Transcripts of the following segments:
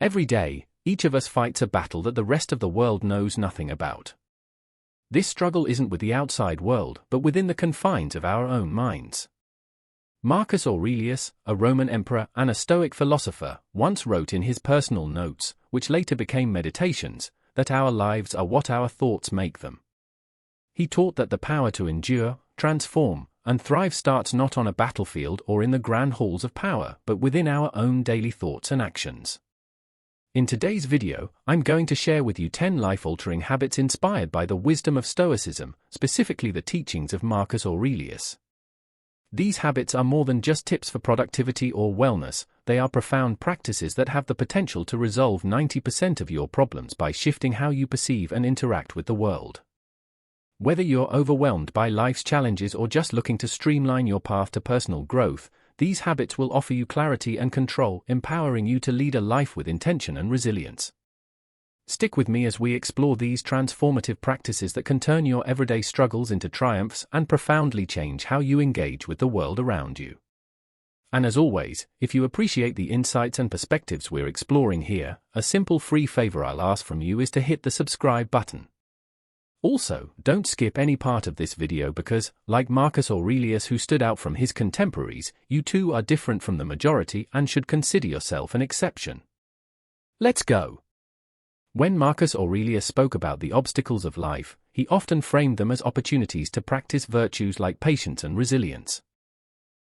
Every day, each of us fights a battle that the rest of the world knows nothing about. This struggle isn't with the outside world, but within the confines of our own minds. Marcus Aurelius, a Roman emperor and a Stoic philosopher, once wrote in his personal notes, which later became meditations, that our lives are what our thoughts make them. He taught that the power to endure, transform, and thrive starts not on a battlefield or in the grand halls of power, but within our own daily thoughts and actions. In today's video, I'm going to share with you 10 life-altering habits inspired by the wisdom of Stoicism, specifically the teachings of Marcus Aurelius. These habits are more than just tips for productivity or wellness, they are profound practices that have the potential to resolve 90% of your problems by shifting how you perceive and interact with the world. Whether you're overwhelmed by life's challenges or just looking to streamline your path to personal growth, these habits will offer you clarity and control, empowering you to lead a life with intention and resilience. Stick with me as we explore these transformative practices that can turn your everyday struggles into triumphs and profoundly change how you engage with the world around you. And as always, if you appreciate the insights and perspectives we're exploring here, a simple free favor I'll ask from you is to hit the subscribe button. Also, don't skip any part of this video because, like Marcus Aurelius who stood out from his contemporaries, you too are different from the majority and should consider yourself an exception. Let's go! When Marcus Aurelius spoke about the obstacles of life, he often framed them as opportunities to practice virtues like patience and resilience.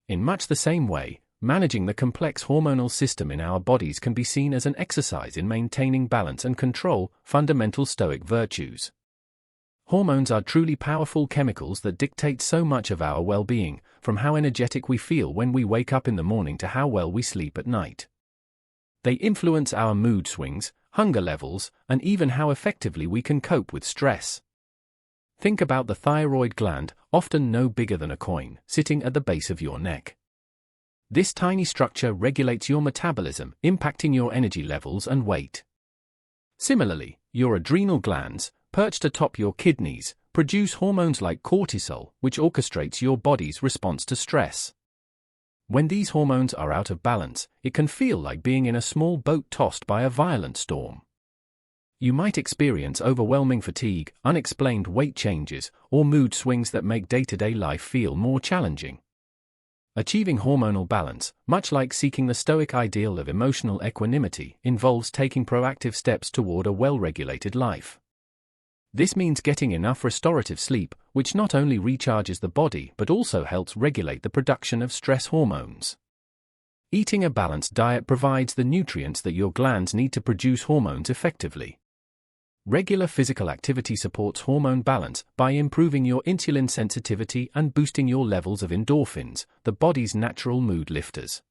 In much the same way, managing the complex hormonal system in our bodies can be seen as an exercise in maintaining balance and control, fundamental Stoic virtues. Hormones are truly powerful chemicals that dictate so much of our well-being, from how energetic we feel when we wake up in the morning to how well we sleep at night. They influence our mood swings, hunger levels, and even how effectively we can cope with stress. Think about the thyroid gland, often no bigger than a coin, sitting at the base of your neck. This tiny structure regulates your metabolism, impacting your energy levels and weight. Similarly, your adrenal glands, perched atop your kidneys, produce hormones like cortisol, which orchestrates your body's response to stress. When these hormones are out of balance, it can feel like being in a small boat tossed by a violent storm. You might experience overwhelming fatigue, unexplained weight changes, or mood swings that make day-to-day life feel more challenging. Achieving hormonal balance, much like seeking the Stoic ideal of emotional equanimity, involves taking proactive steps toward a well-regulated life. This means getting enough restorative sleep, which not only recharges the body but also helps regulate the production of stress hormones. Eating a balanced diet provides the nutrients that your glands need to produce hormones effectively. Regular physical activity supports hormone balance by improving your insulin sensitivity and boosting your levels of endorphins, the body's natural mood lifters.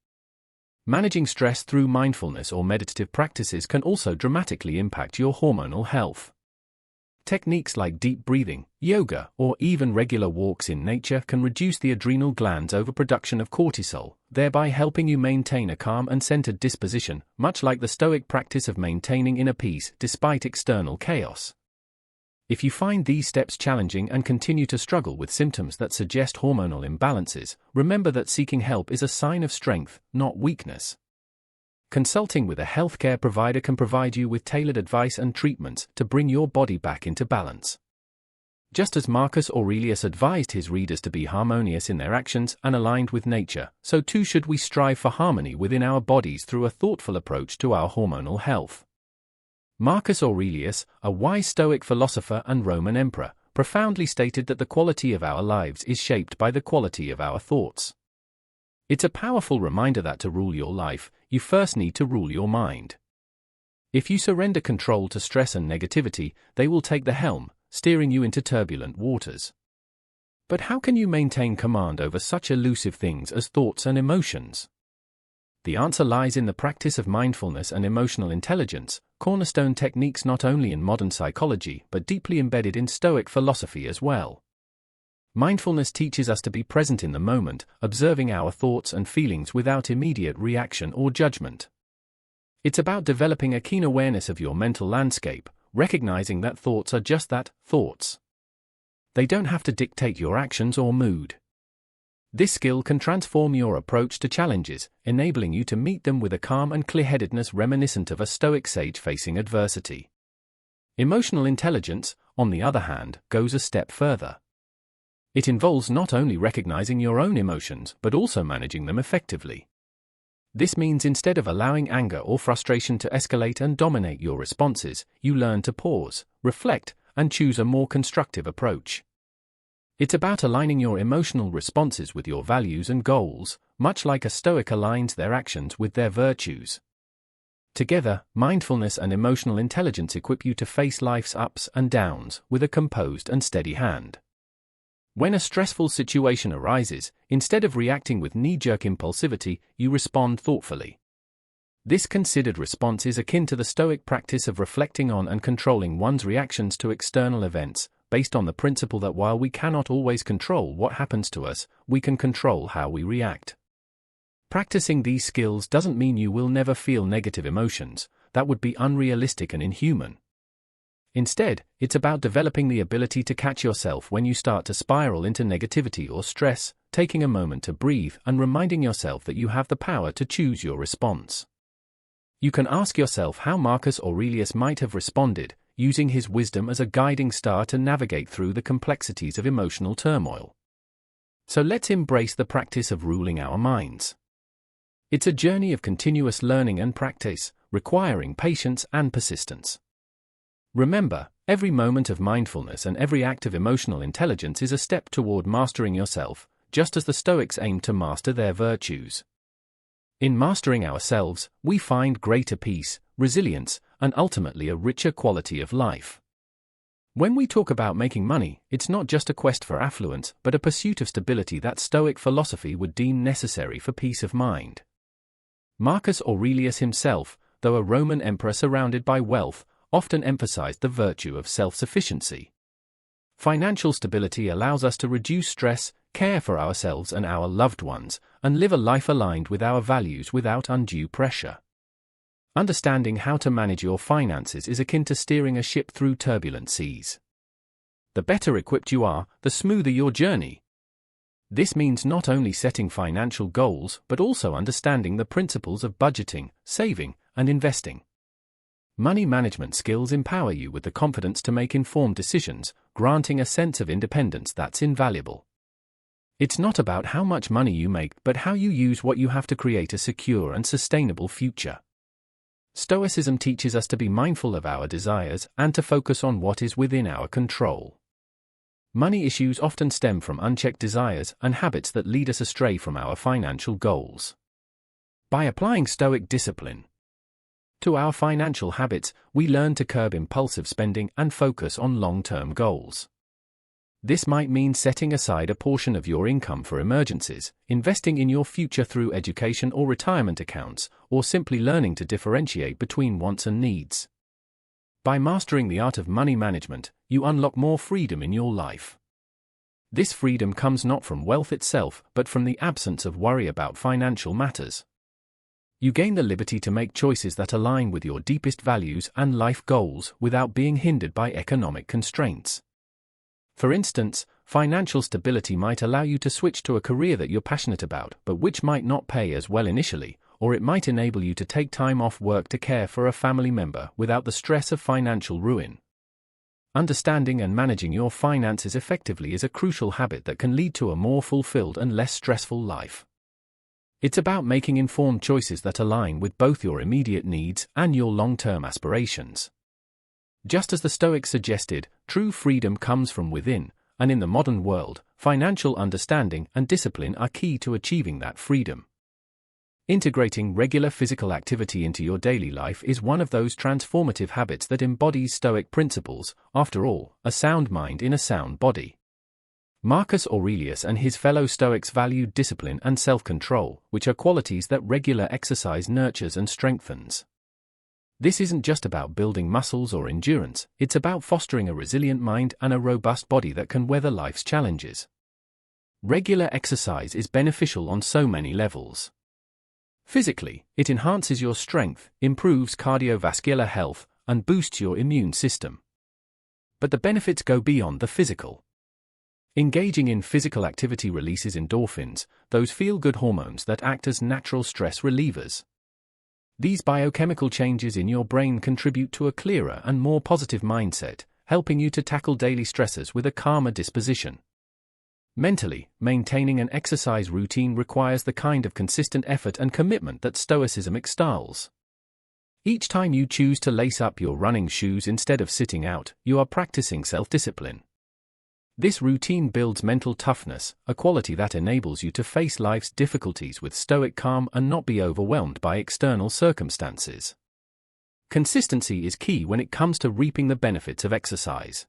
Managing stress through mindfulness or meditative practices can also dramatically impact your hormonal health. Techniques like deep breathing, yoga, or even regular walks in nature can reduce the adrenal gland's overproduction of cortisol, thereby helping you maintain a calm and centered disposition, much like the Stoic practice of maintaining inner peace despite external chaos. If you find these steps challenging and continue to struggle with symptoms that suggest hormonal imbalances, remember that seeking help is a sign of strength, not weakness. Consulting with a healthcare provider can provide you with tailored advice and treatments to bring your body back into balance. Just as Marcus Aurelius advised his readers to be harmonious in their actions and aligned with nature, so too should we strive for harmony within our bodies through a thoughtful approach to our hormonal health. Marcus Aurelius, a wise Stoic philosopher and Roman emperor, profoundly stated that the quality of our lives is shaped by the quality of our thoughts. It's a powerful reminder that to rule your life, you first need to rule your mind. If you surrender control to stress and negativity, they will take the helm, steering you into turbulent waters. But how can you maintain command over such elusive things as thoughts and emotions? The answer lies in the practice of mindfulness and emotional intelligence, cornerstone techniques not only in modern psychology but deeply embedded in Stoic philosophy as well. Mindfulness teaches us to be present in the moment, observing our thoughts and feelings without immediate reaction or judgment. It's about developing a keen awareness of your mental landscape, recognizing that thoughts are just that, thoughts. They don't have to dictate your actions or mood. This skill can transform your approach to challenges, enabling you to meet them with a calm and clear-headedness reminiscent of a Stoic sage facing adversity. Emotional intelligence, on the other hand, goes a step further. It involves not only recognizing your own emotions but also managing them effectively. This means instead of allowing anger or frustration to escalate and dominate your responses, you learn to pause, reflect, and choose a more constructive approach. It's about aligning your emotional responses with your values and goals, much like a Stoic aligns their actions with their virtues. Together, mindfulness and emotional intelligence equip you to face life's ups and downs with a composed and steady hand. When a stressful situation arises, instead of reacting with knee-jerk impulsivity, you respond thoughtfully. This considered response is akin to the Stoic practice of reflecting on and controlling one's reactions to external events, based on the principle that while we cannot always control what happens to us, we can control how we react. Practicing these skills doesn't mean you will never feel negative emotions. That would be unrealistic and inhuman. Instead, it's about developing the ability to catch yourself when you start to spiral into negativity or stress, taking a moment to breathe and reminding yourself that you have the power to choose your response. You can ask yourself how Marcus Aurelius might have responded, using his wisdom as a guiding star to navigate through the complexities of emotional turmoil. So let's embrace the practice of ruling our minds. It's a journey of continuous learning and practice, requiring patience and persistence. Remember, every moment of mindfulness and every act of emotional intelligence is a step toward mastering yourself, just as the Stoics aim to master their virtues. In mastering ourselves, we find greater peace, resilience, and ultimately a richer quality of life. When we talk about making money, it's not just a quest for affluence, but a pursuit of stability that Stoic philosophy would deem necessary for peace of mind. Marcus Aurelius himself, though a Roman emperor surrounded by wealth, often emphasized the virtue of self-sufficiency. Financial stability allows us to reduce stress, care for ourselves and our loved ones, and live a life aligned with our values without undue pressure. Understanding how to manage your finances is akin to steering a ship through turbulent seas. The better equipped you are, the smoother your journey. This means not only setting financial goals but also understanding the principles of budgeting, saving, and investing. Money management skills empower you with the confidence to make informed decisions, granting a sense of independence that's invaluable. It's not about how much money you make but how you use what you have to create a secure and sustainable future. Stoicism teaches us to be mindful of our desires and to focus on what is within our control. Money issues often stem from unchecked desires and habits that lead us astray from our financial goals. By applying Stoic discipline to our financial habits, we learn to curb impulsive spending and focus on long-term goals. This might mean setting aside a portion of your income for emergencies, investing in your future through education or retirement accounts, or simply learning to differentiate between wants and needs. By mastering the art of money management, you unlock more freedom in your life. This freedom comes not from wealth itself, but from the absence of worry about financial matters. You gain the liberty to make choices that align with your deepest values and life goals without being hindered by economic constraints. For instance, financial stability might allow you to switch to a career that you're passionate about, but which might not pay as well initially, or it might enable you to take time off work to care for a family member without the stress of financial ruin. Understanding and managing your finances effectively is a crucial habit that can lead to a more fulfilled and less stressful life. It's about making informed choices that align with both your immediate needs and your long-term aspirations. Just as the Stoics suggested, true freedom comes from within, and in the modern world, financial understanding and discipline are key to achieving that freedom. Integrating regular physical activity into your daily life is one of those transformative habits that embodies Stoic principles. After all, a sound mind in a sound body. Marcus Aurelius and his fellow Stoics valued discipline and self-control, which are qualities that regular exercise nurtures and strengthens. This isn't just about building muscles or endurance, it's about fostering a resilient mind and a robust body that can weather life's challenges. Regular exercise is beneficial on so many levels. Physically, it enhances your strength, improves cardiovascular health, and boosts your immune system. But the benefits go beyond the physical. Engaging in physical activity releases endorphins, those feel-good hormones that act as natural stress relievers. These biochemical changes in your brain contribute to a clearer and more positive mindset, helping you to tackle daily stressors with a calmer disposition. Mentally, maintaining an exercise routine requires the kind of consistent effort and commitment that Stoicism extols. Each time you choose to lace up your running shoes instead of sitting out, you are practicing self-discipline. This routine builds mental toughness, a quality that enables you to face life's difficulties with stoic calm and not be overwhelmed by external circumstances. Consistency is key when it comes to reaping the benefits of exercise.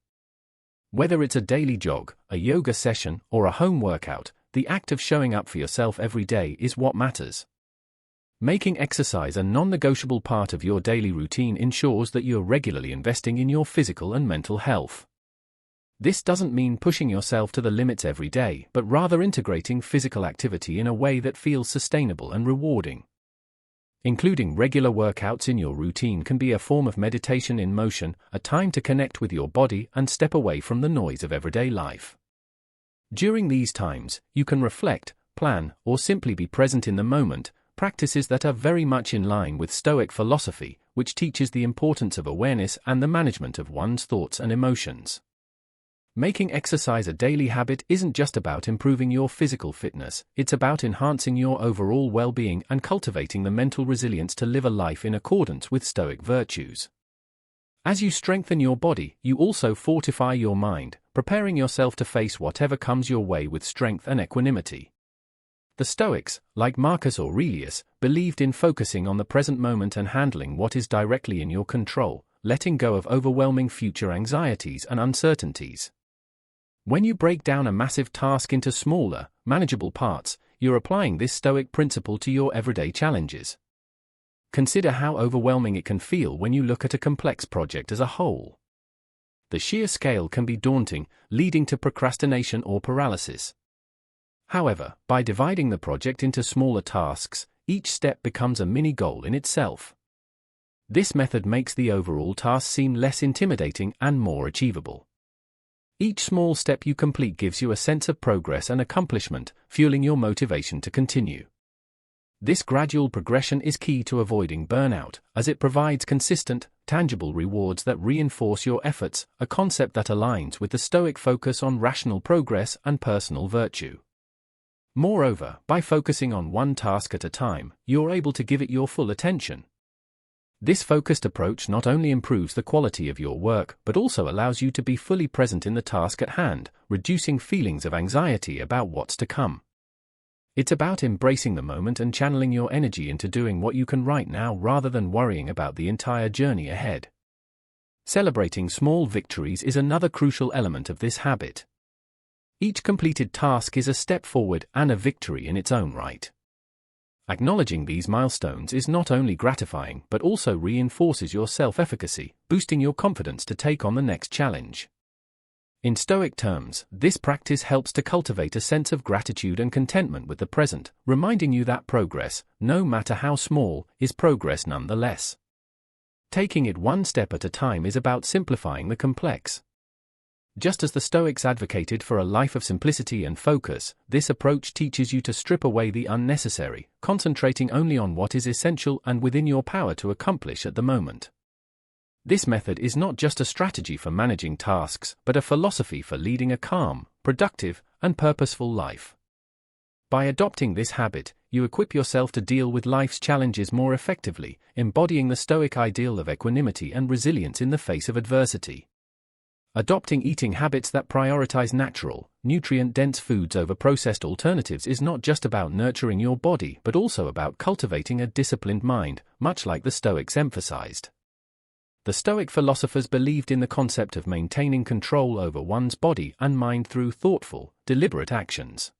Whether it's a daily jog, a yoga session, or a home workout, the act of showing up for yourself every day is what matters. Making exercise a non-negotiable part of your daily routine ensures that you're regularly investing in your physical and mental health. This doesn't mean pushing yourself to the limits every day, but rather integrating physical activity in a way that feels sustainable and rewarding. Including regular workouts in your routine can be a form of meditation in motion, a time to connect with your body and step away from the noise of everyday life. During these times, you can reflect, plan, or simply be present in the moment, practices that are very much in line with Stoic philosophy, which teaches the importance of awareness and the management of one's thoughts and emotions. Making exercise a daily habit isn't just about improving your physical fitness, it's about enhancing your overall well-being and cultivating the mental resilience to live a life in accordance with Stoic virtues. As you strengthen your body, you also fortify your mind, preparing yourself to face whatever comes your way with strength and equanimity. The Stoics, like Marcus Aurelius, believed in focusing on the present moment and handling what is directly in your control, letting go of overwhelming future anxieties and uncertainties. When you break down a massive task into smaller, manageable parts, you're applying this Stoic principle to your everyday challenges. Consider how overwhelming it can feel when you look at a complex project as a whole. The sheer scale can be daunting, leading to procrastination or paralysis. However, by dividing the project into smaller tasks, each step becomes a mini-goal in itself. This method makes the overall task seem less intimidating and more achievable. Each small step you complete gives you a sense of progress and accomplishment, fueling your motivation to continue. This gradual progression is key to avoiding burnout, as it provides consistent, tangible rewards that reinforce your efforts, a concept that aligns with the Stoic focus on rational progress and personal virtue. Moreover, by focusing on one task at a time, you're able to give it your full attention. This focused approach not only improves the quality of your work, but also allows you to be fully present in the task at hand, reducing feelings of anxiety about what's to come. It's about embracing the moment and channeling your energy into doing what you can right now rather than worrying about the entire journey ahead. Celebrating small victories is another crucial element of this habit. Each completed task is a step forward and a victory in its own right. Acknowledging these milestones is not only gratifying but also reinforces your self-efficacy, boosting your confidence to take on the next challenge. In Stoic terms, this practice helps to cultivate a sense of gratitude and contentment with the present, reminding you that progress, no matter how small, is progress nonetheless. Taking it one step at a time is about simplifying the complex. Just as the Stoics advocated for a life of simplicity and focus, this approach teaches you to strip away the unnecessary, concentrating only on what is essential and within your power to accomplish at the moment. This method is not just a strategy for managing tasks, but a philosophy for leading a calm, productive, and purposeful life. By adopting this habit, you equip yourself to deal with life's challenges more effectively, embodying the Stoic ideal of equanimity and resilience in the face of adversity. Adopting eating habits that prioritize natural, nutrient-dense foods over processed alternatives is not just about nurturing your body but also about cultivating a disciplined mind, much like the Stoics emphasized. The Stoic philosophers believed in the concept of maintaining control over one's body and mind through thoughtful, deliberate actions.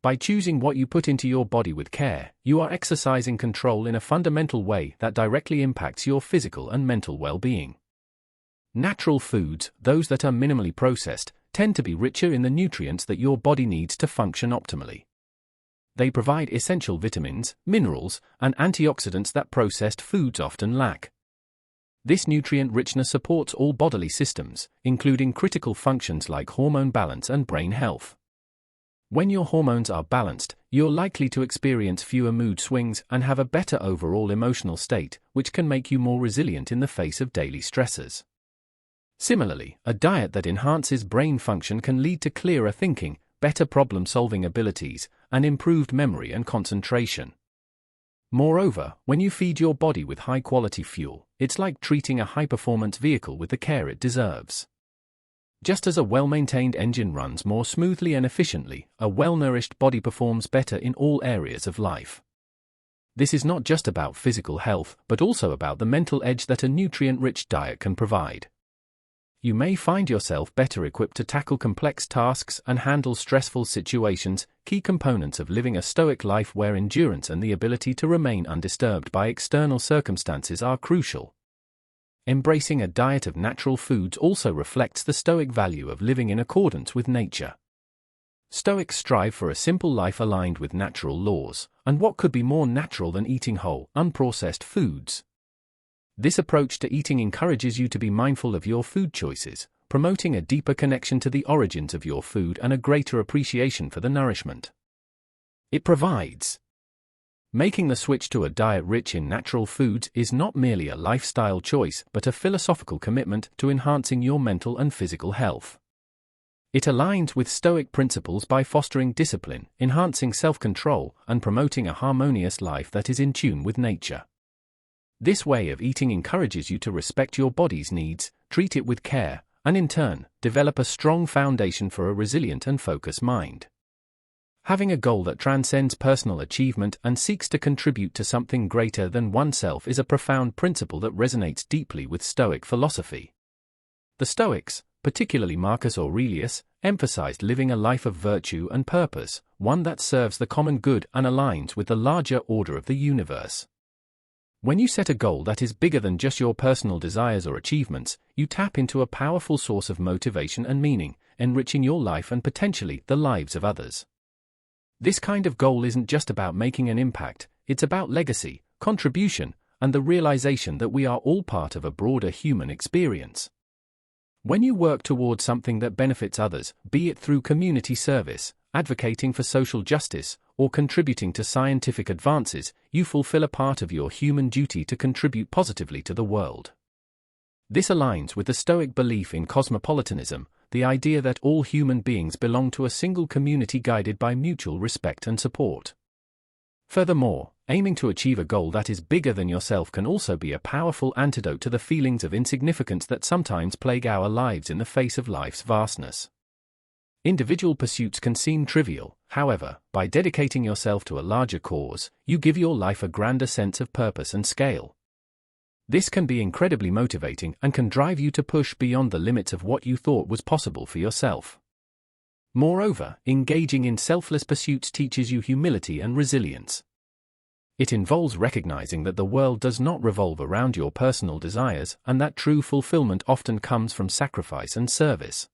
By choosing what you put into your body with care, you are exercising control in a fundamental way that directly impacts your physical and mental well-being. Natural foods, those that are minimally processed, tend to be richer in the nutrients that your body needs to function optimally. They provide essential vitamins, minerals, and antioxidants that processed foods often lack. This nutrient richness supports all bodily systems, including critical functions like hormone balance and brain health. When your hormones are balanced, you're likely to experience fewer mood swings and have a better overall emotional state, which can make you more resilient in the face of daily stressors. Similarly, a diet that enhances brain function can lead to clearer thinking, better problem-solving abilities, and improved memory and concentration. Moreover, when you feed your body with high-quality fuel, it's like treating a high-performance vehicle with the care it deserves. Just as a well-maintained engine runs more smoothly and efficiently, a well-nourished body performs better in all areas of life. This is not just about physical health, but also about the mental edge that a nutrient-rich diet can provide. You may find yourself better equipped to tackle complex tasks and handle stressful situations, key components of living a stoic life where endurance and the ability to remain undisturbed by external circumstances are crucial. Embracing a diet of natural foods also reflects the Stoic value of living in accordance with nature. Stoics strive for a simple life aligned with natural laws, and what could be more natural than eating whole, unprocessed foods? This approach to eating encourages you to be mindful of your food choices, promoting a deeper connection to the origins of your food and a greater appreciation for the nourishment it provides. Making the switch to a diet rich in natural foods is not merely a lifestyle choice but a philosophical commitment to enhancing your mental and physical health. It aligns with Stoic principles by fostering discipline, enhancing self-control, and promoting a harmonious life that is in tune with nature. This way of eating encourages you to respect your body's needs, treat it with care, and in turn, develop a strong foundation for a resilient and focused mind. Having a goal that transcends personal achievement and seeks to contribute to something greater than oneself is a profound principle that resonates deeply with Stoic philosophy. The Stoics, particularly Marcus Aurelius, emphasized living a life of virtue and purpose, one that serves the common good and aligns with the larger order of the universe. When you set a goal that is bigger than just your personal desires or achievements, you tap into a powerful source of motivation and meaning, enriching your life and potentially the lives of others. This kind of goal isn't just about making an impact, it's about legacy, contribution, and the realization that we are all part of a broader human experience. When you work towards something that benefits others, be it through community service, advocating for social justice, or contributing to scientific advances, you fulfill a part of your human duty to contribute positively to the world. This aligns with the Stoic belief in cosmopolitanism, the idea that all human beings belong to a single community guided by mutual respect and support. Furthermore, aiming to achieve a goal that is bigger than yourself can also be a powerful antidote to the feelings of insignificance that sometimes plague our lives in the face of life's vastness. Individual pursuits can seem trivial, however, by dedicating yourself to a larger cause, you give your life a grander sense of purpose and scale. This can be incredibly motivating and can drive you to push beyond the limits of what you thought was possible for yourself. Moreover, engaging in selfless pursuits teaches you humility and resilience. It involves recognizing that the world does not revolve around your personal desires and that true fulfillment often comes from sacrifice and service.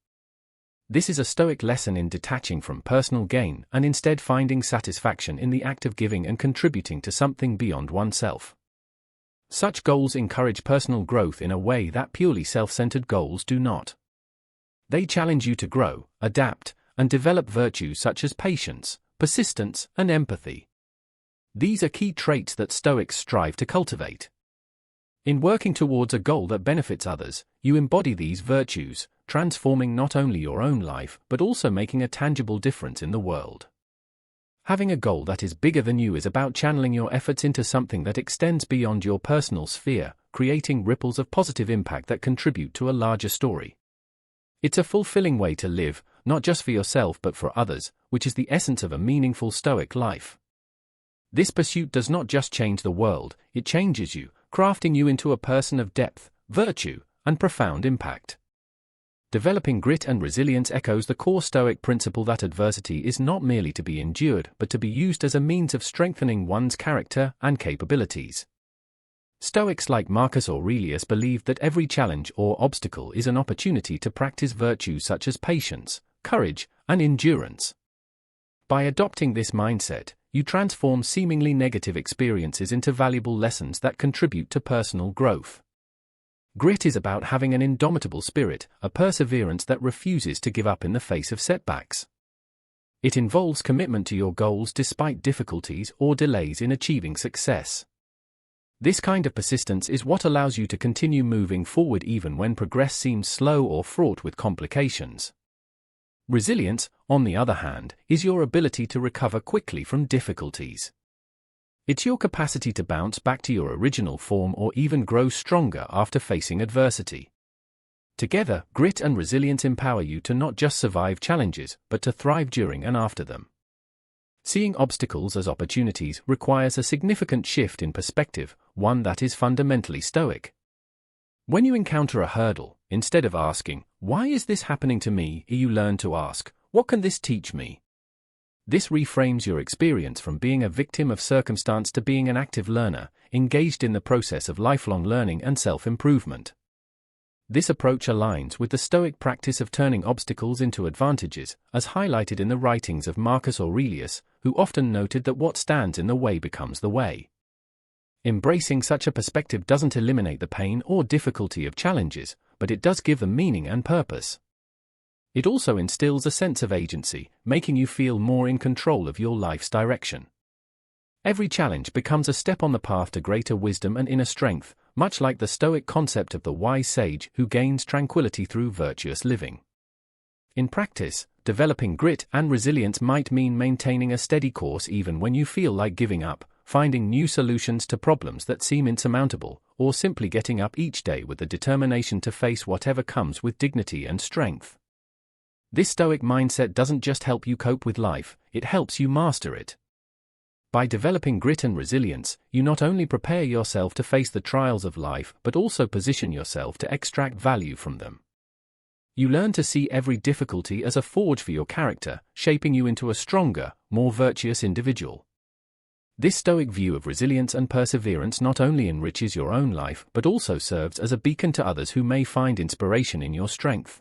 This is a Stoic lesson in detaching from personal gain and instead finding satisfaction in the act of giving and contributing to something beyond oneself. Such goals encourage personal growth in a way that purely self-centered goals do not. They challenge you to grow, adapt, and develop virtues such as patience, persistence, and empathy. These are key traits that Stoics strive to cultivate. In working towards a goal that benefits others, you embody these virtues, transforming not only your own life but also making a tangible difference in the world. Having a goal that is bigger than you is about channeling your efforts into something that extends beyond your personal sphere, creating ripples of positive impact that contribute to a larger story. It's a fulfilling way to live, not just for yourself but for others, which is the essence of a meaningful Stoic life. This pursuit does not just change the world, it changes you, crafting you into a person of depth, virtue, and profound impact. Developing grit and resilience echoes the core Stoic principle that adversity is not merely to be endured but to be used as a means of strengthening one's character and capabilities. Stoics like Marcus Aurelius believed that every challenge or obstacle is an opportunity to practice virtues such as patience, courage, and endurance. By adopting this mindset, you transform seemingly negative experiences into valuable lessons that contribute to personal growth. Grit is about having an indomitable spirit, a perseverance that refuses to give up in the face of setbacks. It involves commitment to your goals despite difficulties or delays in achieving success. This kind of persistence is what allows you to continue moving forward even when progress seems slow or fraught with complications. Resilience, on the other hand, is your ability to recover quickly from difficulties. It's your capacity to bounce back to your original form or even grow stronger after facing adversity. Together, grit and resilience empower you to not just survive challenges, but to thrive during and after them. Seeing obstacles as opportunities requires a significant shift in perspective, one that is fundamentally Stoic. When you encounter a hurdle, instead of asking, "Why is this happening to me?" you learn to ask, "What can this teach me?" This reframes your experience from being a victim of circumstance to being an active learner, engaged in the process of lifelong learning and self-improvement. This approach aligns with the Stoic practice of turning obstacles into advantages, as highlighted in the writings of Marcus Aurelius, who often noted that what stands in the way becomes the way. Embracing such a perspective doesn't eliminate the pain or difficulty of challenges, but it does give them meaning and purpose. It also instills a sense of agency, making you feel more in control of your life's direction. Every challenge becomes a step on the path to greater wisdom and inner strength, much like the Stoic concept of the wise sage who gains tranquility through virtuous living. In practice, developing grit and resilience might mean maintaining a steady course even when you feel like giving up, finding new solutions to problems that seem insurmountable, or simply getting up each day with the determination to face whatever comes with dignity and strength. This Stoic mindset doesn't just help you cope with life, it helps you master it. By developing grit and resilience, you not only prepare yourself to face the trials of life but also position yourself to extract value from them. You learn to see every difficulty as a forge for your character, shaping you into a stronger, more virtuous individual. This Stoic view of resilience and perseverance not only enriches your own life but also serves as a beacon to others who may find inspiration in your strength.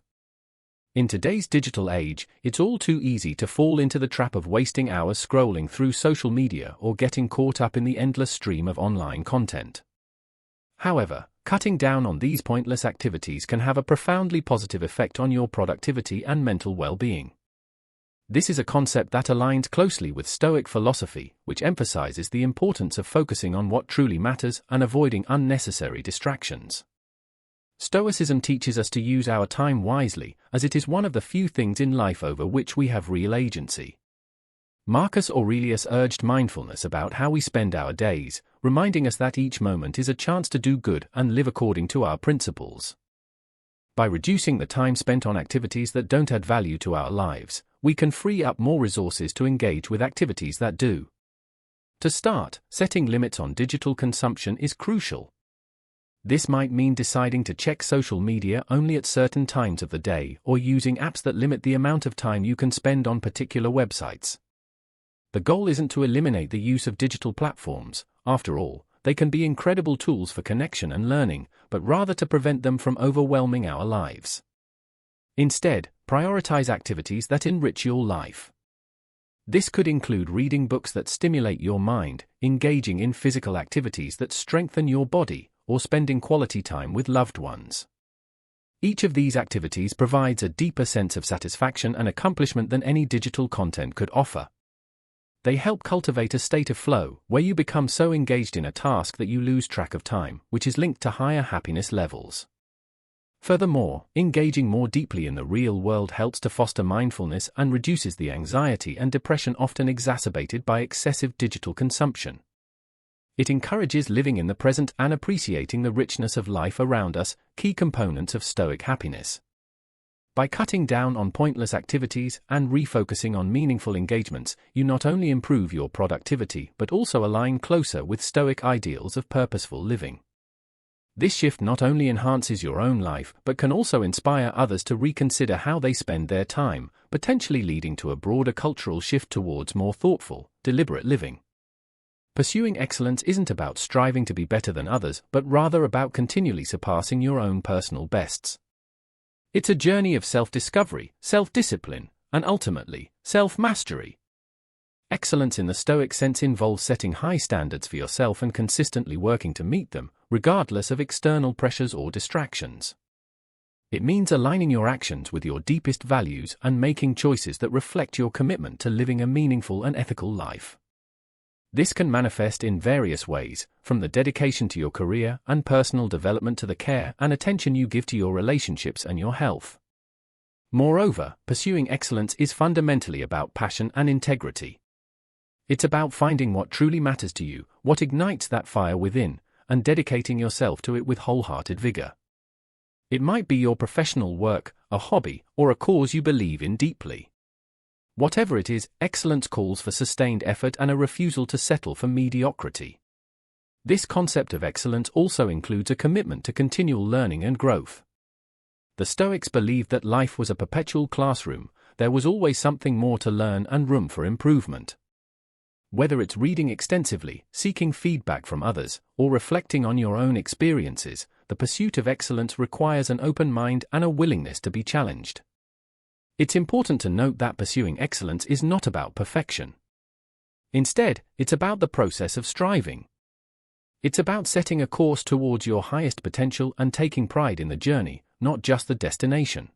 In today's digital age, it's all too easy to fall into the trap of wasting hours scrolling through social media or getting caught up in the endless stream of online content. However, cutting down on these pointless activities can have a profoundly positive effect on your productivity and mental well-being. This is a concept that aligns closely with Stoic philosophy, which emphasizes the importance of focusing on what truly matters and avoiding unnecessary distractions. Stoicism teaches us to use our time wisely, as it is one of the few things in life over which we have real agency. Marcus Aurelius urged mindfulness about how we spend our days, reminding us that each moment is a chance to do good and live according to our principles. By reducing the time spent on activities that don't add value to our lives, we can free up more resources to engage with activities that do. To start, setting limits on digital consumption is crucial. This might mean deciding to check social media only at certain times of the day or using apps that limit the amount of time you can spend on particular websites. The goal isn't to eliminate the use of digital platforms, after all, they can be incredible tools for connection and learning, but rather to prevent them from overwhelming our lives. Instead, prioritize activities that enrich your life. This could include reading books that stimulate your mind, engaging in physical activities that strengthen your body, or spending quality time with loved ones. Each of these activities provides a deeper sense of satisfaction and accomplishment than any digital content could offer. They help cultivate a state of flow, where you become so engaged in a task that you lose track of time, which is linked to higher happiness levels. Furthermore, engaging more deeply in the real world helps to foster mindfulness and reduces the anxiety and depression often exacerbated by excessive digital consumption. It encourages living in the present and appreciating the richness of life around us, key components of Stoic happiness. By cutting down on pointless activities and refocusing on meaningful engagements, you not only improve your productivity but also align closer with Stoic ideals of purposeful living. This shift not only enhances your own life but can also inspire others to reconsider how they spend their time, potentially leading to a broader cultural shift towards more thoughtful, deliberate living. Pursuing excellence isn't about striving to be better than others, but rather about continually surpassing your own personal bests. It's a journey of self-discovery, self-discipline, and ultimately, self-mastery. Excellence in the Stoic sense involves setting high standards for yourself and consistently working to meet them, regardless of external pressures or distractions. It means aligning your actions with your deepest values and making choices that reflect your commitment to living a meaningful and ethical life. This can manifest in various ways, from the dedication to your career and personal development to the care and attention you give to your relationships and your health. Moreover, pursuing excellence is fundamentally about passion and integrity. It's about finding what truly matters to you, what ignites that fire within, and dedicating yourself to it with wholehearted vigor. It might be your professional work, a hobby, or a cause you believe in deeply. Whatever it is, excellence calls for sustained effort and a refusal to settle for mediocrity. This concept of excellence also includes a commitment to continual learning and growth. The Stoics believed that life was a perpetual classroom, there was always something more to learn and room for improvement. Whether it's reading extensively, seeking feedback from others, or reflecting on your own experiences, the pursuit of excellence requires an open mind and a willingness to be challenged. It's important to note that pursuing excellence is not about perfection. Instead, it's about the process of striving. It's about setting a course towards your highest potential and taking pride in the journey, not just the destination.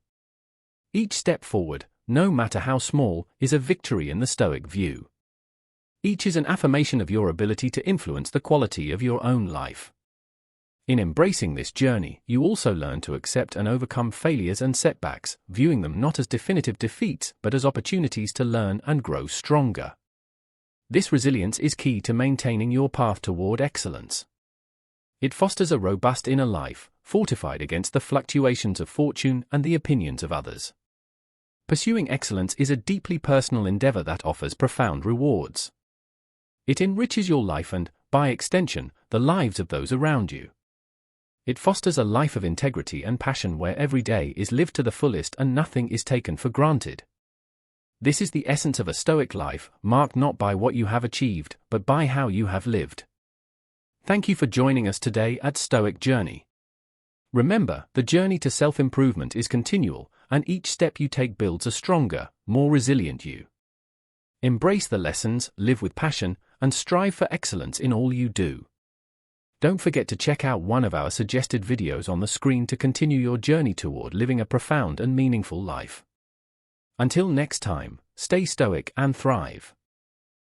Each step forward, no matter how small, is a victory in the Stoic view. Each is an affirmation of your ability to influence the quality of your own life. In embracing this journey, you also learn to accept and overcome failures and setbacks, viewing them not as definitive defeats but as opportunities to learn and grow stronger. This resilience is key to maintaining your path toward excellence. It fosters a robust inner life, fortified against the fluctuations of fortune and the opinions of others. Pursuing excellence is a deeply personal endeavor that offers profound rewards. It enriches your life and, by extension, the lives of those around you. It fosters a life of integrity and passion where every day is lived to the fullest and nothing is taken for granted. This is the essence of a Stoic life, marked not by what you have achieved, but by how you have lived. Thank you for joining us today at Stoic Journey. Remember, the journey to self-improvement is continual, and each step you take builds a stronger, more resilient you. Embrace the lessons, live with passion, and strive for excellence in all you do. Don't forget to check out one of our suggested videos on the screen to continue your journey toward living a profound and meaningful life. Until next time, stay stoic and thrive.